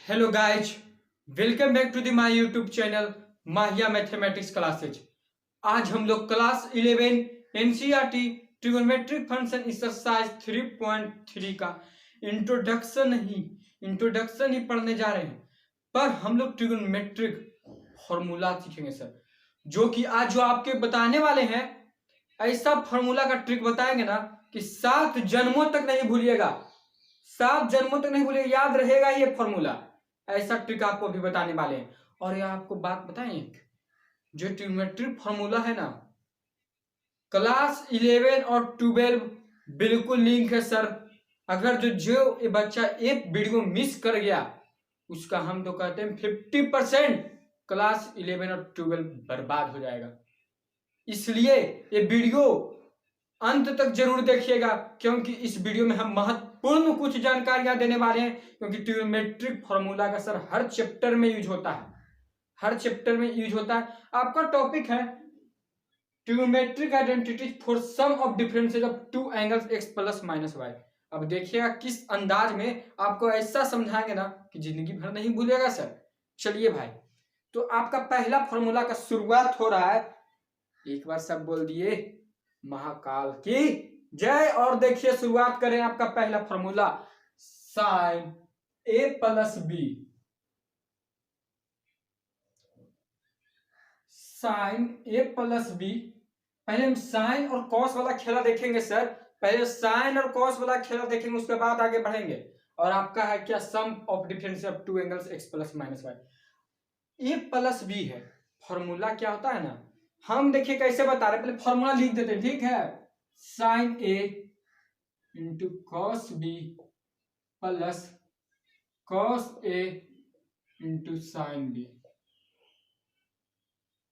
Hello guys, welcome back to the my YouTube channel Mahiya mathematics classes. आज हम लोग class 11 NCERT trigonometric function exercise 3.3 का introduction ही पढ़ने जा रहे हैं। पर हम लोग ट्रिगोनोमेट्रिक फॉर्मूला सीखेंगे सर, जो कि आज जो आपके बताने वाले हैं ऐसा फॉर्मूला का ट्रिक बताएंगे ना कि 7 जन्मों तक नहीं भूलिएगा। 7 जन्मों तक नहीं भूलिएगा, याद रहेगा ये फॉर्मूला। ऐसा ट्रिक आपको भी बताने वाले हैं। और ये आपको बात बताएं, जो ट्रिग्नोमेट्रिक फॉर्मूला है ना, क्लास 11 और 12 बिल्कुल लिंक है सर। अगर जो ये बच्चा एक वीडियो मिस कर गया उसका हम तो कहते हैं 50% क्लास 11 और 12 बर्बाद हो जाएगा। इसलिए ये वीडियो अंत तक जरूर देखिएगा, क्योंकि इस वीडियो में हम महत्वपूर्ण कुछ जानकारियां देने वाले हैं। क्योंकि ट्रिग्नोमेट्रिक फॉर्मूला का सर हर चैप्टर में यूज होता है, हर चैप्टर में यूज होता है। आपका टॉपिक है trigonometric identities for sum of differences of two angles x plus minus y. अब देखिएगा किस अंदाज में आपको ऐसा समझाएंगे ना कि जिंदगी भर नहीं भूलेगा सर। चलिए भाई, तो आपका पहला फॉर्मूला का शुरुआत हो रहा है, एक बार सब बोल दिए महाकाल की जय। और देखिए शुरुआत करें आपका पहला formula sine a plus B. Sine a plus B, पहले हम साइन और कॉस वाला खेला देखेंगे सर। पहले साइन और कॉस वाला खेला देखेंगे, उसके बाद आगे बढ़ेंगे। और आपका है क्या, sum of difference of two angles x plus minus y. A plus B है फॉर्मूला। क्या होता है ना, हम देखिए कैसे बता रहे, पहले फॉर्मूला लिख देते हैं, ठीक है। साइन ए into cos B plus cos ए इंटू साइन बी।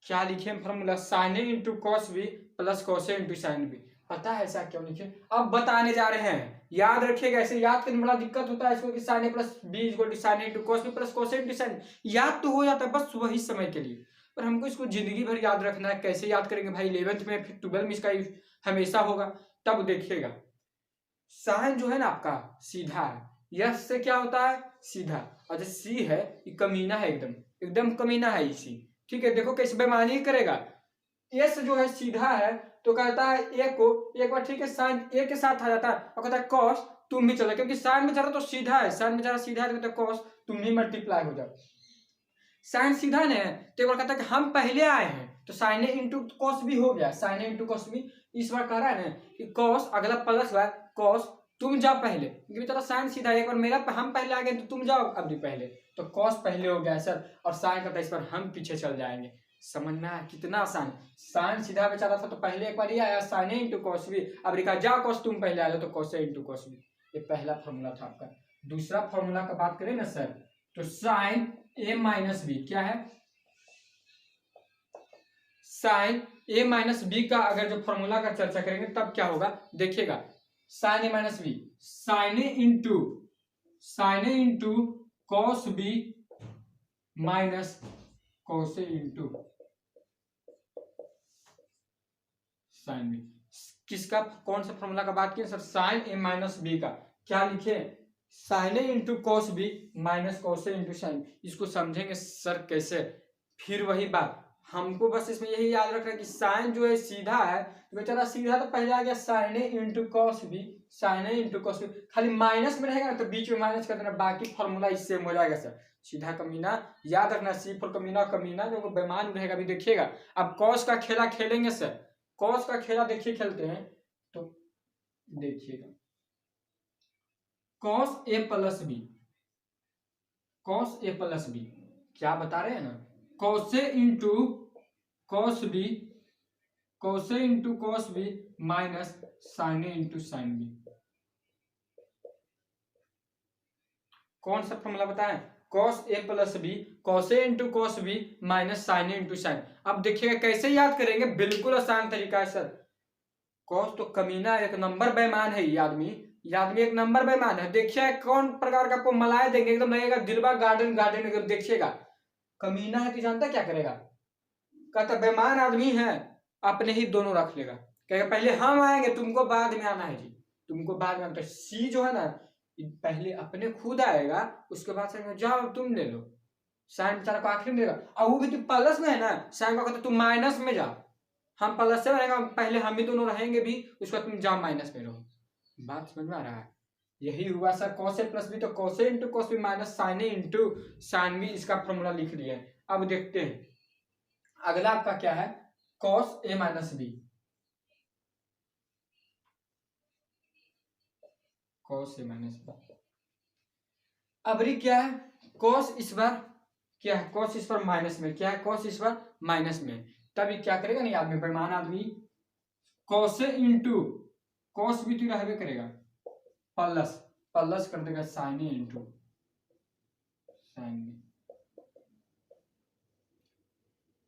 क्या लिखे फॉर्मूला, साइन ए into cos B plus cos ए इंटू साइन बी। पता है ऐसा क्यों लिखे, अब बताने जा रहे हैं। याद रखिएगा, ऐसे याद करने में बड़ा दिक्कत होता है इसको कि sine a plus b equal to sine A into cos B plus cos A into sine. याद तो हो जाता है बस वही समय के लिए, पर हमको इसको जिंदगी भर याद रखना है। कैसे याद करेंगे भाई, 11th में फिर 12 में इसका हमेशा होगा। तब देखिएगा साइन जो है ना आपका सीधा है, यस से क्या होता है सीधा, और जो सी है ये कमीना है, एकदम एकदम कमीना है इसी। ठीक है, देखो कैसे बेईमानी करेगा। एस जो है सीधा है तो कहता है ए को एक बार, ठीक है, साइन ए के साथ आ जाता है और कहता है कॉस तुम भी चलो, क्योंकि साइन बेचारा तो सीधा है, साइन बेचारा सीधा है तो कहता है कॉस तुम भी मल्टीप्लाई हो जाओ। साइन सीधा है तो एक बार कहता है कि हम पहले आए हैं तो साइन ए इंटू कॉस भी हो गया, साइन ए इंटू कॉस भी। इस बार कह रहा है ना कि कॉस अगला प्लस हुआ, कॉस तुम जाओ पहले, क्योंकि बेचारा साइन सीधा है, एक बार मेरा हम पहले आ गए तो तुम जाओ अब भी पहले, तो कॉस पहले हो गया सर। और साइन कहता है इस बार हम पीछे चल जाएंगे। समझ में आया कितना आसान। साइन सीधा बेचारा था तो पहले एक बार ये आया साइन ए इंटू कॉस भी, अब लिखा जा कॉस तुम पहले आ जाओ तो कॉस ए इंटू कॉस भी। ये पहला फॉर्मूला था आपका। दूसरा फॉर्मूला का बात करें ना सर, तो साइन ए माइनस बी क्या है, साइन ए माइनस बी का अगर जो फॉर्मूला का चर्चा करेंगे तब क्या होगा देखिएगा। साइन ए माइनस बी, साइन ए into cos B minus cos ए इंटू साइन बी। किसका, कौन सा फॉर्मूला का बात किए सर, साइन ए माइनस बी का। क्या लिखे, साइन ए into cos B minus cos ए इंटू साइन। इसको समझेंगे सर कैसे, फिर वही बात, हमको बस इसमें यही याद रखना है कि साइन जो है सीधा है तो बेचारा सीधा तो पहले आ गया साइन ए इंटू कॉस बी, साइन ए इंटू कॉस बी। खाली माइनस में रहेगा तो बीच में माइनस कर देना, बाकी फॉर्मूला इससे हो जाएगा सर। सीधा कमीना याद रखना, सी फॉर कमीना, कमीना जो बेमान रहेगा अभी देखिएगा। अब कॉस का खेला खेलेंगे सर, कॉस का खेला देखिए खेलते हैं तो देखिएगा, cos A plus B, cos A plus B क्या बता रहे हैं ना, कॉस ए इंटू कॉस बी, कॉस ए into cos B minus sine ए इंटू साइन बी। कौन सा फॉर्मूला बताएं, cos A plus B, cos A into cos B minus sine A into sine. अब देखिएगा कैसे याद करेंगे, बिल्कुल आसान तरीका है सर। कॉस तो कमीना एक नंबर बेईमान है ये आदमी, ये आदमी एक नंबर बेईमान है। देखिए कौन प्रकार का आपको मलाई देंगे, एकदम लगेगा दिलवा गार्डन गार्डन एकदम। देखिएगा कमीना है तो जानता क्या करेगा, कहता बेईमान आदमी है, अपने ही दोनों रख लेगा, कहेगा पहले हम आएंगे तुमको बाद में आना है जी, तुमको बाद में। तो सी जो है ना पहले अपने खुद आएगा, उसके बाद से जाओ तुम ले लो, साइन बेचारा को आखिर में देगा, और वो भी तो प्लस में है ना, साइन को कहते तुम माइनस में जाओ, हम प्लस से रहेगा, पहले हम ही दोनों रहेंगे भी, उसके बाद तुम जाओ माइनस में रहो। बात समझ में आ रहा है? यही हुआ sir cos A plus B, तो कॉस ए into cos B minus sine ए इंटू साइन बी, इसका फॉर्मूला लिख लिया है। अब देखते हैं अगला आपका क्या है, cos A minus B, cos A minus b. अब क्या है, कॉस इस बार क्या है, कॉस इस बार माइनस में, क्या है कॉस इस बार माइनस में, तभी क्या करेगा नहीं आदमी, बेईमान आदमी, कॉस ए इंटू कॉस भी तो रहबे करेगा, प्लस प्लस कर देगा साइन ए इंटू साइन बी।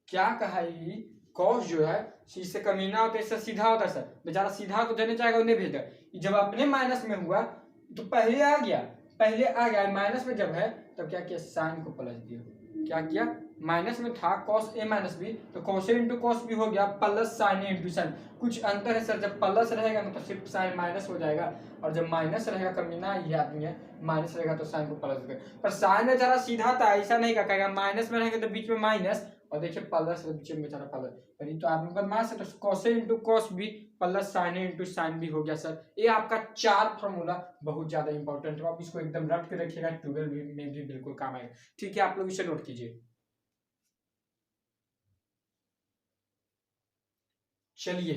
क्या कहा ये, कॉस जो है इससे कमीना होता है, इससे सीधा होता है सर, बेचारा सीधा तो देने चाहेगा उन्हें भेज देगा, जब अपने माइनस में हुआ तो पहले आ गया माइनस में जब है, तब क्या किया, साइन को प्लस दिया, क्या किया, माइनस में था कॉस ए माइनस बी, तो कॉस ए इंटू कॉस बी हो गया प्लस साइन ए इंटू साइन। कुछ अंतर है सर, जब प्लस रहेगा ना तो सिर्फ साइन माइनस हो जाएगा, और जब माइनस रहेगा, कमीना ये आदमी है, माइनस रहेगा तो साइन को प्लस देगा। पर साइन में जरा सीधा था, ऐसा नहीं कहेगा, माइनस में रहेगा तो बीच में माइनस, और देखिए प्लस बीच में बेचारा प्लस, पर तो आपने बदमाश है, तो कॉस ए into cos B plus sine ए इंटू साइन बी हो गया सर। ये आपका 4 फॉर्मूला बहुत ज्यादा इंपॉर्टेंट है, आप इसको एकदम रट के रखिएगा, 12 में भी बिल्कुल काम आएगा। ठीक है, आप लोग इसे नोट कीजिए। चलिए,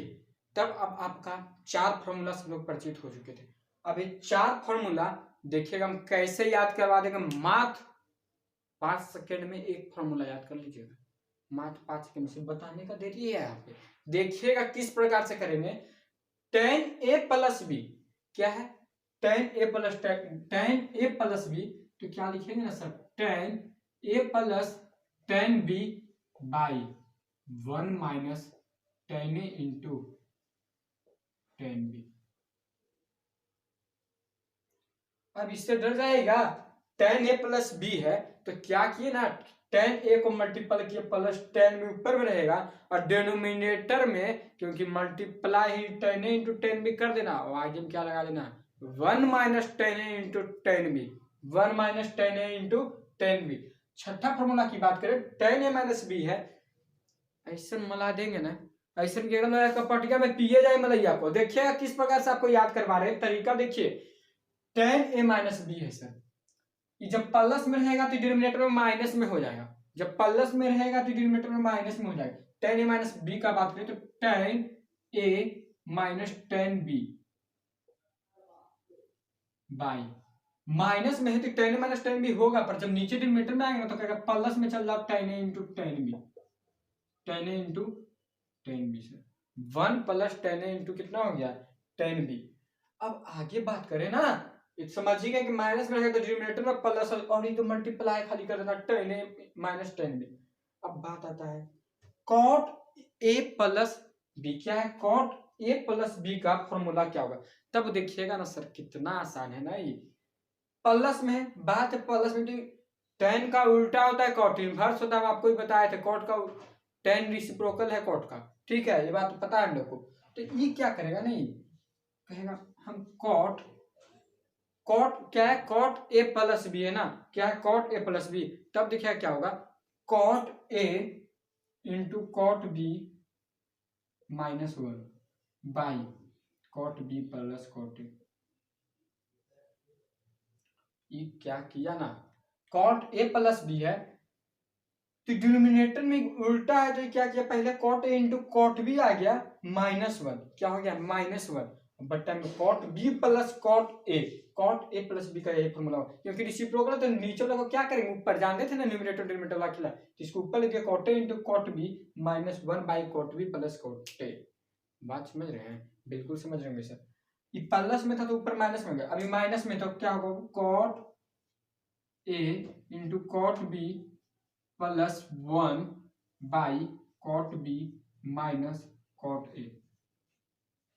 तब अब आपका 4 फॉर्मूला सब लोग परिचित हो चुके थे। अब ये 4 फॉर्मूला देखिएगा हम कैसे याद करवा देंगे, मात्र 5 सेकेंड में एक फॉर्मूला याद कर लीजिएगा, मात्र 5 सेकेंड से बताने का देरी है यहाँ पे। देखिएगा किस प्रकार से करेंगे, टेन ए प्लस बी, क्या है, टेन ए प्लस बी, तो क्या लिखेंगे ना sir, tan a plus tan b by 1 minus tan A into tan b. अब इससे डर जाएगा, टेन ए प्लस बी है, तो क्या किए ना, टेन ए को मल्टीपल किए प्लस टेन में ऊपर में रहेगा, और डिनोमिनेटर में क्योंकि मल्टीप्लाई ही टेन ए इंटू टेन बी कर देना, और आगे में क्या लगा देना, 1 माइनस टेन ए into tan B, 1 minus tan ए इंटू टेन बी। छठा फॉर्मूला की बात करें, टेन ए माइनस बी है, ऐसा मला देंगे ना, ऐसा कपटिया में पिए जाए मलैया को। देखिएगा किस प्रकार से आपको याद करवा रहे हैं, तरीका देखिए, टेन ए माइनस बी है सर, जब प्लस में रहेगा तो डिनोमिनेटर में माइनस में हो जाएगा, जब प्लस में रहेगा तो डिनोमिनेटर में माइनस में हो जाएगा। टेन ए माइनस बी का बात करें तो tan a minus tan b by, minus में है तो tan a minus tan b होगा, पर जब नीचे डिनोमिनेटर में आएगा तो कहेगा प्लस में चल जाओ, टेन ए इंटू टेन बी, टेन ए इंटू टेन बी से 1 प्लस टेन ए इंटू कितना हो गया, टेन बी। अब आगे बात करें ना, समझिएगा कि माइनस में रहेगा तो डिनोमिनेटर में प्लस, और ये तो मल्टीप्लाई खाली कर देना, ten a minus tan b. अब बात आता है कॉट ए प्लस बी, क्या है, कॉट ए प्लस बी का फॉर्मूला क्या होगा, तब देखिएगा ना सर कितना आसान है ना, ये प्लस में बात है, प्लस में टेन का उल्टा होता है कॉट, इनवर्स होता है, आपको ही बताया था, कॉट का टेन रिसिप्रोकल है कॉट का, ठीक है, ये बात पता है हम लोग को। तो ये क्या करेगा, नहीं कहेगा हम कॉट क्या है, कॉट ए प्लस बी है ना, क्या है, कॉट ए प्लस बी, तब देखिए क्या होगा, cot A into cot b minus 1 by cot B plus cot a. ये क्या किया ना, कॉट ए प्लस बी है तो डिनोमिनेटर में उल्टा है, तो क्या किया, पहले कॉट ए इंटू कॉट बी आ गया -1, क्या हो गया -1, but time cot B plus cot A plus B का यही फॉर्मूला हो, क्योंकि रिसिप्रोकल तो नीचे वाला को क्या करेंगे, ऊपर जानते थे ना, न्यूमरेटर डिनोमिनेटर वाला खिला, तो इसको ऊपर लिख दिया cot A into cot b -1 by cot B plus cot a. बात समझ रहे हैं, बिल्कुल समझ रहे होंगे सर। ये प्लस में था तो ऊपर माइनस में हो गया, अभी माइनस में तो क्या होगा, cot A into cot B plus 1 by cot b minus cot a.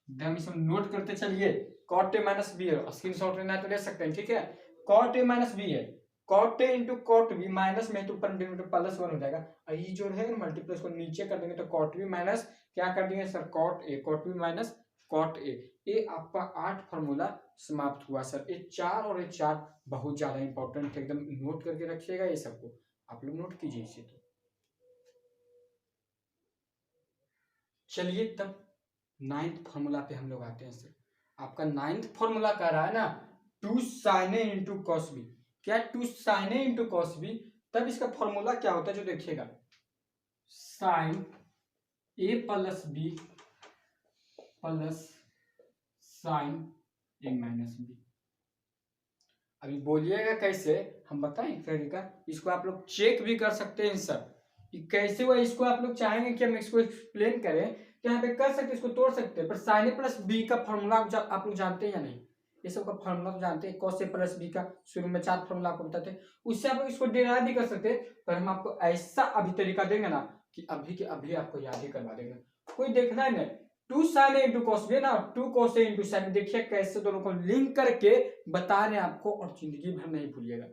हम इसे नोट करते चलिए, कॉट ए माइनस बी है, स्क्रीन शॉट लेना तो ले सकते हैं, ठीक है, कॉट ए माइनस बी है, कॉट ए इंटू कॉट बी माइनस में तो ऊपर डिनोमिनेटर प्लस 1 हो जाएगा, ये जो है मल्टीप्लस को नीचे कर देंगे तो कॉट बी माइनस क्या कर देंगे sir, cot a, cot b minus cot a आपका 8 फॉर्मूला समाप्त हुआ सर। ये 4 और ये 4 बहुत ज्यादा इंपॉर्टेंट है, एकदम नोट करके रखिएगा, ये सबको आप लोग नोट कीजिए इसे। तो चलिए तब 9th फॉर्मूला पे हम लोग आते हैं सर। आपका 9th फॉर्मूला कह रहा है ना 2 sin a into cos b. क्या 2 sin a into cos b? तब इसका फॉर्मूला क्या होता है जो देखिएगा, sine a plus b plus sine A minus b. अभी बोलिएगा कैसे, हम बताएं तरीका। इसको आप लोग चेक भी कर सकते हैं सर, कैसे हुआ। इसको आप लोग चाहेंगे कि हम इसको एक्सप्लेन करें तो यहाँ पे कर सकते, इसको तोड़ सकते हैं। पर साइन ए प्लस बी का फॉर्मूला आप लोग जानते हैं या नहीं? ये सब का फॉर्मूला तो जानते हैं, कॉस ए प्लस बी का शुरू में 4 फॉर्मूला आपको बताते हैं, उससे आप लोग इसको डिराइव भी कर सकते हैं। पर हम आपको ऐसा अभी तरीका देंगे ना कि अभी के अभी आपको याद ही करवा देंगे, कोई देखना है नहीं। 2 sin a into cos b ना, 2 cos a इंटू साइन, देखिए कैसे दोनों को लिंक करके बता रहे हैं आपको, और जिंदगी भर नहीं भूलिएगा।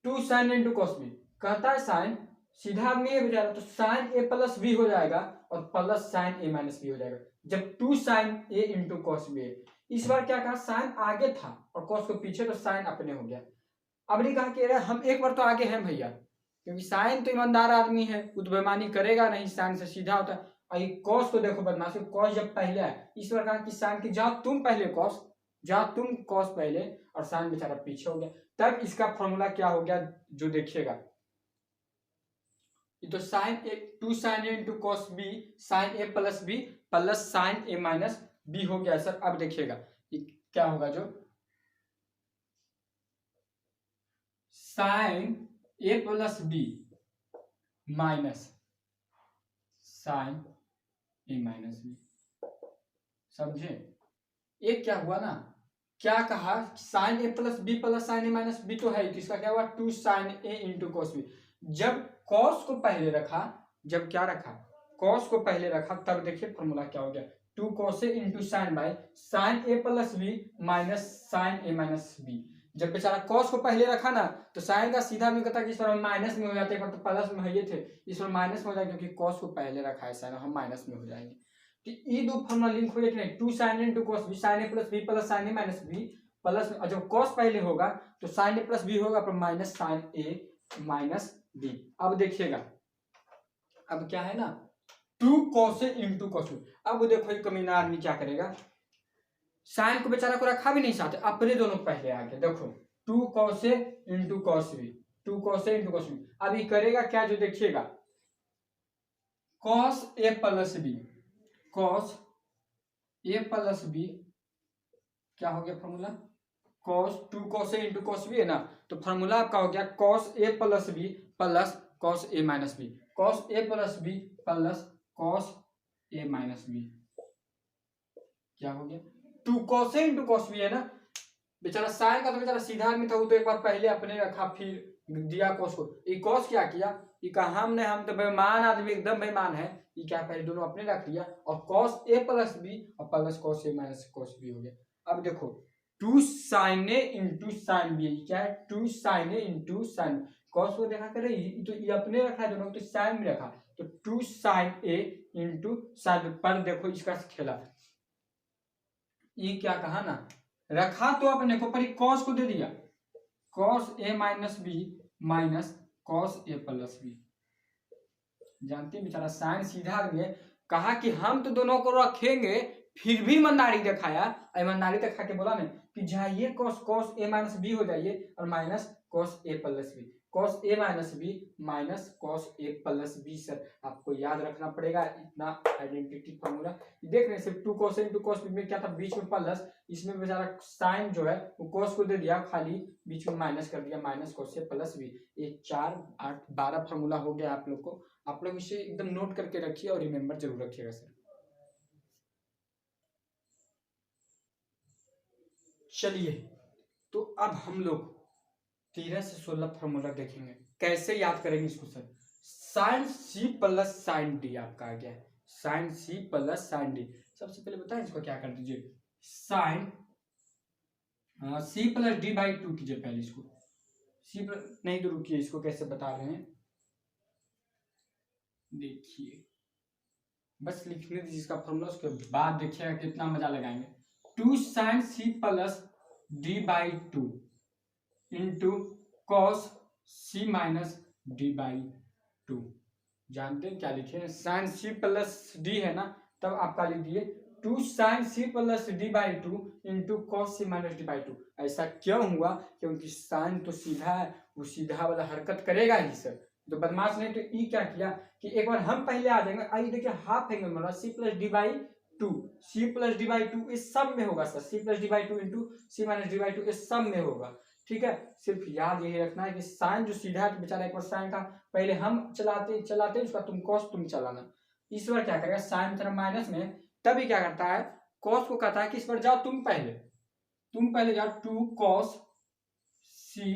2 sin a into cos b कहता है साइन, सीधा आदमी ये हो जाएगा तो साइन ए प्लस बी हो जाएगा और प्लस साइन ए माइनस बी हो जाएगा। जब 2 sin a into cos b, इस बार क्या कहा, साइन आगे था और कॉस को पीछे, तो साइन अपने हो गया। अब नहीं कहा कि हम एक बार तो आगे हैं भैया, क्योंकि साइन तो ईमानदार आदमी है, वो तो बेईमानी करेगा नहीं, साइन से सीधा होता है। और ये कॉस को देखो बदमाशी, कॉस जब पहले है, इस बार कहा कि साइन की जाओ तुम पहले कॉस, जाओ तुम कॉस पहले, और साइन बेचारा पीछे हो गया। तब इसका फॉर्मूला क्या हो गया जो देखिएगा, तो sine a 2 sin a into cos b sine a plus b plus sine A minus b हो गया सर। अब देखिएगा क्या होगा, जो sine a plus b minus sine A minus b, समझे? एक क्या हुआ ना, क्या कहा, sine a plus b plus sine A minus b तो है, इसका क्या हुआ 2 sin a into cos b. जब कॉस को पहले रखा, जब क्या रखा, कॉस को पहले रखा, तब देखिए फॉर्मूला क्या हो गया, 2 cos a into sine by sine a plus b minus sine A minus b. जब बेचारा कॉस को पहले रखा ना, तो साइन का सीधा में कहता कि इस बार माइनस में हो जाते हैं, तो प्लस में है थे, इस बार माइनस में हो जाएगा, क्योंकि कॉस को पहले रखा है साइन, हम माइनस में हो जाएंगे। तो ये दो फॉर्मूला लिंक हो जाए नहीं, 2 sin a into cos b sine a plus b plus sine A minus b plus, जब कॉस पहले होगा तो साइन ए प्लस बी होगा पर माइनस साइन ए माइनस बी। अब देखिएगा, अब क्या है ना 2 cos a into cos b. अब देखो ये कमीना आदमी क्या करेगा, साइन को बेचारा को रखा भी नहीं चाहते, अपने दोनों पहले आ गए। देखो 2 cos a into cos b, 2 cos a into cos b. अभी करेगा क्या जो देखिएगा, cos a plus b, cos a plus B क्या हो गया formula, cos 2 cos a into cos b है ना, तो फॉर्मूला आपका हो गया cos a plus b plus cos a minus b, cos a plus b plus cos a minus b. क्या हो गया 2 cos a into cos b है ना, बेचारा साइन का तो बेचारा सीधा आदमी था, वो तो एक बार पहले अपने रखा फिर दिया कॉस को। ये कॉस क्या किया, ये कहा हमने, हम तो बेईमान आदमी, एकदम बेईमान है, ये क्या पहले दोनों अपने रख लिया और cos a प्लस बी और plus cos a minus cos b हो गया। अब देखो 2 sin a into sine B, क्या है 2 sin a into sine, cos को देखा करे तो ये अपने रखा है दोनों, तो साइन में रखा, तो 2 sin a इंटू साइन। पर देखो इसका खेला, ये क्या कहा ना, रखा तो अपने को, पर कॉस को दे दिया, cos a minus b minus cos a plus b. जानते हैं बेचारा साइन सीधा में कहा कि हम तो दोनों को रखेंगे, फिर भी ईमानदारी दिखाया, ईमानदारी दिखा के बोला ना कि जाइए cos a माइनस बी हो जाइए और minus cos a plus b, cos a minus b minus cos a plus b. Sir आपको याद रखना पड़ेगा इतना आइडेंटिटी फॉर्मूला। देख रहे हैं सिर्फ 2 cos a into cos b में क्या था, बीच में प्लस, इसमें बेचारा साइन जो है वो cos को दे दिया, खाली बीच में माइनस कर दिया, minus cos a plus b. ये 4 8 12 फॉर्मूला हो गया आप लोग को, आप लोग इसे एकदम नोट करके रखिए और रिमेम्बर जरूर रखिएगा सर। चलिए तो अब हम लोग 13 से 16 फॉर्मूला देखेंगे, कैसे याद करेंगे इसको सर। साइन सी प्लस साइन डी आपका आ गया है, साइन सी प्लस साइन डी। सबसे पहले बताएं इसको क्या कर दीजिए, sine C plus D by 2 कीजिए पहले इसको, सी प्लस नहीं तो रुकिए, इसको कैसे बता रहे हैं देखिए, बस लिखने दीजिए इसका फॉर्मूला, उसके बाद देखिएगा कितना मजा लगाएंगे। 2 sin c plus D by two into cos c minus D by to. जानते हैं क्या लिखे? साइन सी प्लस डी है ना, तब आपका लिख दिए 2 sin c plus D by two into cos c minus D by to. ऐसा क्यों हुआ? क्योंकि साइन तो सीधा है, वो सीधा वाला हरकत करेगा ही सर। तो बदमाश ने तो ई क्या किया कि एक बार हम पहले आ जाएंगे। आइए देखिए, हाफ है मतलब c plus D by two, c plus D by two इस सब में होगा sir. C plus D by two into C minus D by two इस सब में होगा। ठीक है, सिर्फ याद यही रखना है कि साइन जो सीधा है तो बेचारा एक बार साइन का पहले हम चलाते उसका तुम कॉस तुम चलाना। इस बार क्या करेगा, साइन तरफ माइनस में, तभी क्या करता है, कॉस को कहता है कि इस बार जाओ तुम पहले जाओ। 2 cos c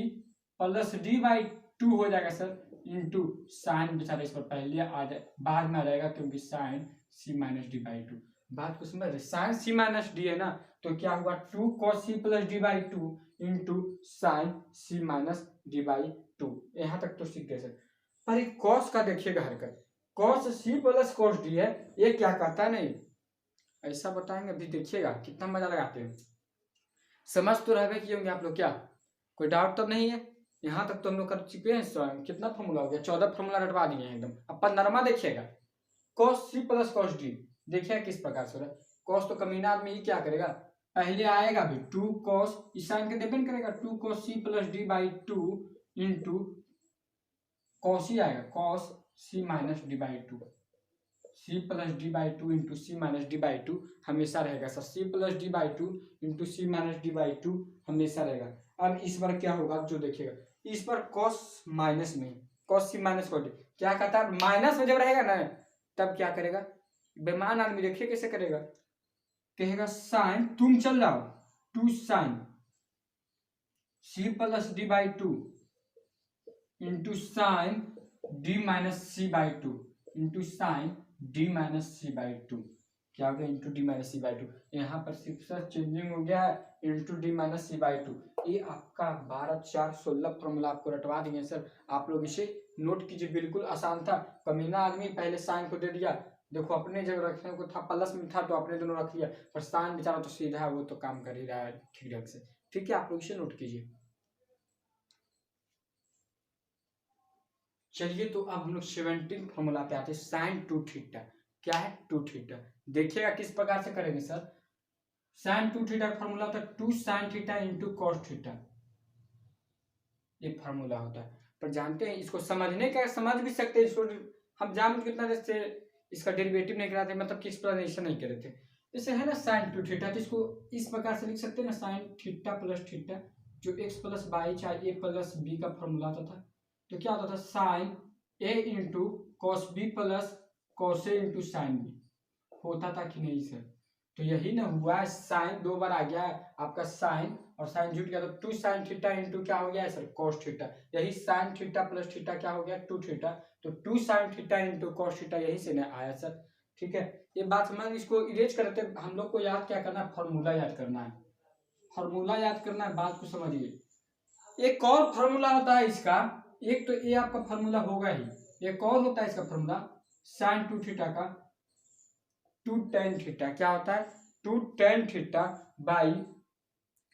plus D by two हो जाएगा सर इंटू साइन, बेचारा इस पर पहले आ जाए, बाद में आ जाएगा क्योंकि sine C minus D by two. बात को समझ रहे? साइन सी माइनस डी है ना, तो क्या हुआ 2 cos c plus D by two into sine C minus D by two. यहाँ तक तो सीख गए सर। पर एक कॉस का देखिएगा हरकत, cos c plus cos d है, ये क्या कहता है? नहीं ऐसा बताएंगे, अभी देखिएगा कितना मजा लगाते हैं। समझ तो रहे कि होंगे आप लोग, क्या कोई डाउट तो नहीं है? यहाँ तक तो हम लोग कर चुके हैं। कितना फॉर्मूला हो गया? 14 फॉर्मूला रटवा दिए हैं एकदम। अब नरमा देखिएगा, cos c plus cos d देखिए किस प्रकार से हो रहा है। cos तो कमीना आदमी ही क्या करेगा, पहले आएगा भी 2 cos, इस साइन के डिपेंड करेगा 2 cos c plus D by two into cos ही आएगा cos c minus D by two. c plus D by two into C minus D by two हमेशा रहेगा sir. c plus D by two into C minus D by two हमेशा रहेगा। अब इस बार क्या होगा जो देखिएगा, इस पर cos माइनस में, cos c minus cos d क्या कहता है, माइनस में जब रहेगा ना तब क्या करेगा, बेमान आदमी देखिए कैसे करेगा, कहेगा साइन तुम चल जाओ 2 sine C plus D by two into sine D minus C by two into sine D minus C by two. क्या हो गया, into D minus C by two. यहाँ पर सिर्फ सर चेंजिंग हो गया है, into D minus C by two. ये आपका 12 4 16 फॉर्मूला आपको रटवा दिए सर। आप लोग इसे नोट कीजिए, बिल्कुल आसान था। कमीना आदमी पहले साइन को दे दिया, देखो अपने जगह रखने को था, प्लस में था तो अपने दोनों रख लिया, पर साइन बेचारा तो सीधा है, वो तो काम कर ही रहा है ठीक ढंग से। ठीक है, आप लोग इसे नोट कीजिए। चलिए तो अब हम लोग 17 फॉर्मूला पे आते हैं, साइन टू थीटा। क्या है, टू थीटा। देखिएगा किस प्रकार से करेंगे सर। साइन टू थीटा का फॉर्मूला होता है 2 sine theta into cos theta, ये फॉर्मूला होता है। पर जानते हैं इसको समझने का, समझ भी सकते हैं इसको, हम जान कितना जैसे इसका डेरिवेटिव नहीं कराते, मतलब कि एक्सप्लेनेशन नहीं करे थे। जैसे है ना साइन टू थीटा, तो इसको इस प्रकार से लिख सकते हैं ना, साइन थीटा प्लस थीटा, जो एक्स प्लस वाई चाहे ए प्लस बी का फॉर्मूला होता था। तो क्या होता था, साइन ए into cos B plus cos ए इंटू साइन बी होता था कि नहीं सर? तो यही ना हुआ है, साइन 2 बार आ गया है आपका, साइन और साइन जुट गया तो 2 साइन थीटा इंटू क्या हो गया है सर, कॉस थीटा। यही साइन थीटा प्लस थीटा क्या हो गया, 2 थीटा। तो 2 sine theta into cos theta, यही से ना आया सर। ठीक है, ये बात समझ, इसको इरेज करते हम लोग को याद क्या करना है, फॉर्मूला याद करना है, फॉर्मूला याद करना है। बात को समझिए। एक और फॉर्मूला होता है इसका, एक तो ये आपका फॉर्मूला होगा ही, एक और होता है इसका फॉर्मूला साइन टू थीटा का 2 tan थीटा। क्या होता है, 2 tan theta by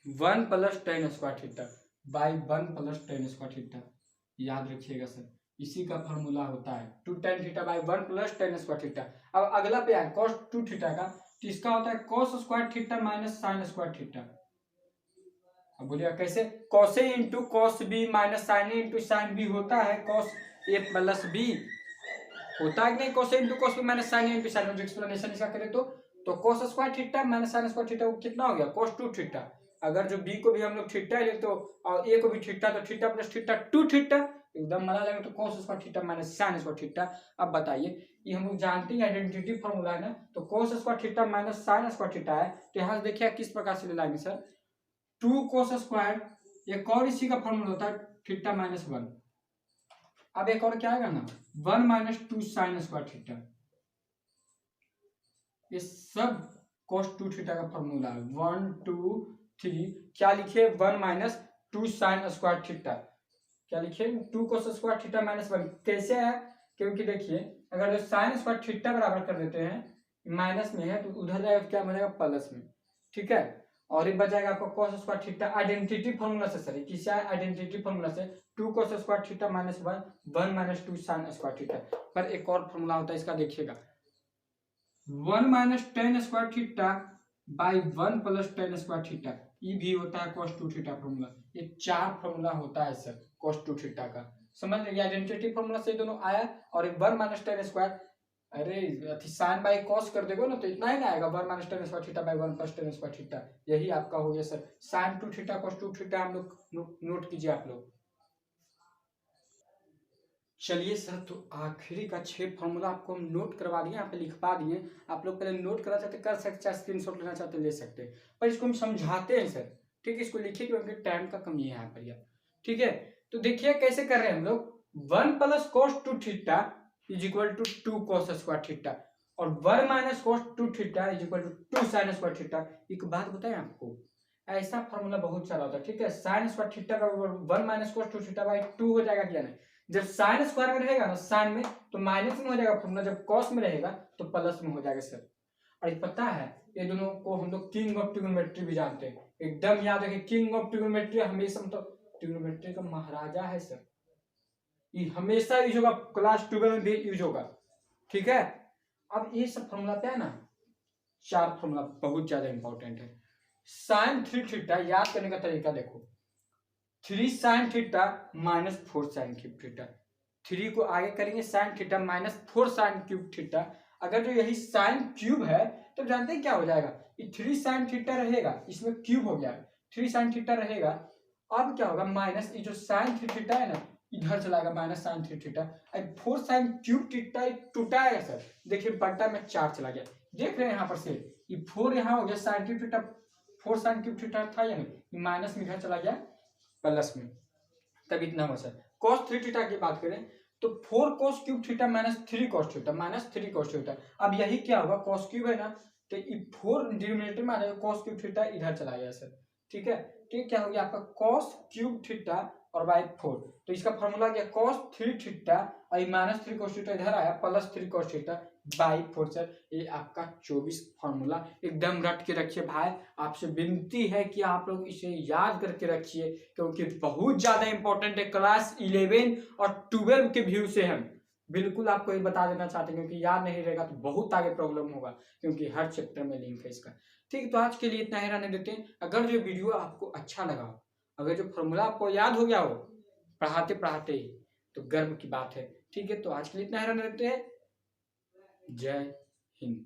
1 plus tan square theta by 1 plus tan square theta. याद रखिएगा सर, इसी का फॉर्मूला होता है 2 tan theta by 1 plus tan square theta. अब अगला पे आए cos 2 थीटा का, तो इसका होता है cos square theta minus sine square theta. अब बोलिएगा कैसे, cos A into cos B minus sine A into sine B होता है cos ए प्लस बी, होता है कि नहीं, cos A into cos B minus sine A into sine B. Explanation इसका करें तो cos square theta minus sine square theta वो कितना हो गया, cos 2 थीटा। अगर जो b को भी हम लोग थीटा ले तो और a को भी थीटा, तो थीटा प्लस थीटा 2 थीटा, एकदम मजा जाएगा। तो cos square theta minus sine square theta. अब बताइए, ये हम लोग जानते हैं आइडेंटिटी फॉर्मूला है ना, तो cos square theta minus sine square theta है। तो यहाँ से देखिए किस प्रकार से ले लाएंगे सर, 2 cos स्क्वायर, एक और इसी का फॉर्मूला होता है थीटा माइनस 1। अब एक और क्या आएगा ना, 1 माइनस 2 साइन स्क्वायर थीटा। ये सब cos 2 थीटा का फॉर्मूला है। 1 2 3 क्या लिखे, 1 माइनस 2 साइन स्क्वायर थीटा। क्या लिखे, 2 cos स्क्वायर थीटा माइनस 1। कैसे है, क्योंकि देखिए अगर जो साइन स्क्वायर थीटा बराबर कर देते हैं माइनस में है तो उधर जाएगा क्या बनेगा प्लस में, ठीक है। और ये बचाएगा आपको cos square theta identity formula से, सर किसी आइडेंटिटी फॉर्मूला से 2 cos square theta minus 1 minus 2 sine square theta. पर एक और फॉर्मूला होता है इसका, देखिएगा 1 minus ten square theta by 1 plus ten square theta, ये भी होता है cos 2 थीटा फॉर्मूला। ये 4 फॉर्मूला होता है सर cos 2 थीटा का, समझ लीजिए आइडेंटिटी फॉर्मूला से दोनों आया। और 1 माइनस टेन स्क्वायर, अरे साइन बाई कॉस कर देगा ना तो इतना ही ना आएगा 1 minus ten square theta by 1 plus ten square theta, यही आपका हो गया sir sine 2 theta cos 2 theta. हम लोग नोट कीजिए आप लोग। चलिए सर, तो आखिरी का 6 फॉर्मूला आपको हम नोट करवा दिए, यहाँ पे लिखवा दिए। आप लोग पहले नोट करना चाहते कर सकते, चाहे स्क्रीनशॉट लेना चाहते ले सकते हैं, पर इसको हम समझाते हैं सर, ठीक है। इसको लिखिए क्योंकि टाइम का कमी है यहाँ पर यार, ठीक है। तो देखिए कैसे कर रहे हैं हम लोग, 1 plus cos 2 theta is equal to 2 cos square theta और 1 minus cos 2 theta is equal to 2 sine square theta. एक बात बताएं आपको, ऐसा फॉर्मूला बहुत सारा होता है, ठीक है। साइन स्क्वायर थीटा का 1 माइनस cos 2 थीटा बाई 2 हो जाएगा, क्या नहीं। जब साइन स्क्वायर में रहेगा ना साइन में तो माइनस में हो जाएगा फॉर्मूला, जब कॉस में रहेगा तो प्लस में हो जाएगा सर। और ये पता है ये दोनों को हम लोग किंग ऑफ ट्रिग्नोमेट्री भी जानते हैं, एकदम याद रखिए। किंग ऑफ ट्रिग्नोमेट्री हमेशा मतलब ट्रिग्नोमेट्री का महाराजा है सर, ये हमेशा यूज होगा, क्लास 12 में भी यूज होगा, ठीक है। अब ये सब फॉर्मूला पे है ना 4 फॉर्मूला बहुत ज्यादा इंपॉर्टेंट है। साइन 3 थीटा याद करने का तरीका देखो, 3 sine theta minus 4 sine cube theta, 3 को आगे करेंगे sine theta minus 4 sine cube theta. अगर जो यही साइन क्यूब है तो जानते हैं क्या हो जाएगा, ये 3 साइन थीटा रहेगा, इसमें क्यूब हो गया 3 साइन थीटा रहेगा। अब क्या होगा माइनस ये जो साइन 3 थीटा है ना इधर चलाएगा minus sine 3 theta, 4 sine cube theta टूटा है सर, देखिए बट्टा में 4 चला गया, देख रहे हैं यहाँ पर से ये 4 यहाँ हो गया sign cube theta, 4 sine cube theta था या नहीं, माइनस में इधर चला गया प्लस में, तब इतना हुआ सर। cos 3 थीटा की बात करें तो 4 cos cube theta minus 3 cos theta minus 3 cos theta. अब यही क्या होगा cos क्यूब है ना तो ये 4 डिनोमिनेटर में आ जाएगा, cos क्यूब थीटा इधर चला गया सर, ठीक है। तो ये क्या हो गया आपका cos क्यूब थीटा और बाई 4, तो इसका फॉर्मूला क्या cos 3 थीटा और माइनस 3 cos थीटा इधर आया plus 3 cos theta by 4 sir. ये आपका 24 फॉर्मूला एकदम रट के रखिए भाई, आपसे विनती है कि आप लोग इसे याद करके रखिए क्योंकि बहुत ज्यादा इंपॉर्टेंट है। क्लास 11 और 12 के व्यू से हम बिल्कुल आपको ये बता देना चाहते हैं, क्योंकि याद नहीं रहेगा तो बहुत आगे प्रॉब्लम होगा, क्योंकि हर चैप्टर में लिंक है इसका, ठीक। तो आज के लिए इतना ही रहने देते हैं। अगर जो वीडियो आपको अच्छा लगा, अगर जो फॉर्मूला आपको याद हो गया हो पढ़ाते पढ़ाते ही, तो गर्व की बात है, ठीक है। तो आज के लिए इतना ही रहने देते हैं। जय हिंद।